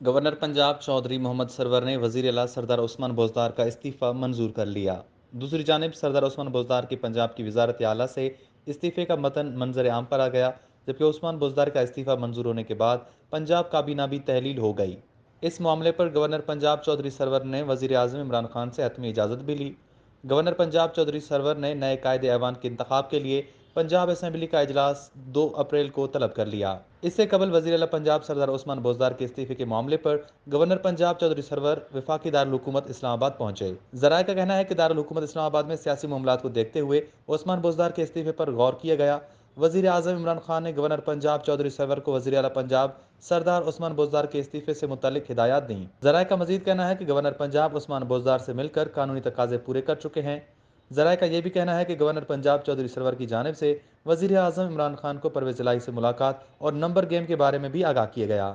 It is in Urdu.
گورنر پنجاب چودھری محمد سرور نے وزیر اعلیٰ سردار عثمان بزدار کا استعفیٰ منظور کر لیا۔ دوسری جانب سردار عثمان بزدار کی پنجاب کی وزارت اعلیٰ سے استعفے کا متن منظر عام پر آ گیا، جبکہ عثمان بزدار کا استعفیٰ منظور ہونے کے بعد پنجاب کابینہ بھی تحلیل ہو گئی۔ اس معاملے پر گورنر پنجاب چودھری سرور نے وزیر اعظم عمران خان سے حتمی اجازت بھی لی۔ گورنر پنجاب چودھری سرور نے نئے قائد ایوان کے انتخاب کے لیے پنجاب اسمبلی کا اجلاس 2 اپریل کو طلب کر لیا۔ اس سے قبل وزیر اعلیٰ پنجاب سردار عثمان بزدار کے استعفے کے معاملے پر گورنر پنجاب چودھری سرور وفاقی دارالحکومت اسلام آباد پہنچے۔ ذرائع کا کہنا ہے کہ دارالحکومت اسلام آباد میں سیاسی معاملات کو دیکھتے ہوئے عثمان بزدار کے استعفے پر غور کیا گیا۔ وزیر اعظم عمران خان نے گورنر پنجاب چودھری سرور کو وزیر اعلیٰ پنجاب سردار عثمان بزدار کے استعفے سے متعلق ہدایات دیں۔ ذرائع کا مزید کہنا ہے کہ گورنر پنجاب عثمان بزدار سے مل کر قانونی تقاضے پورے کر چکے ہیں۔ ذرائع کا یہ بھی کہنا ہے کہ گورنر پنجاب چودھری سرور کی جانب سے وزیر اعظم عمران خان کو پرویز الہی سے ملاقات اور نمبر گیم کے بارے میں بھی آگاہ کیا گیا۔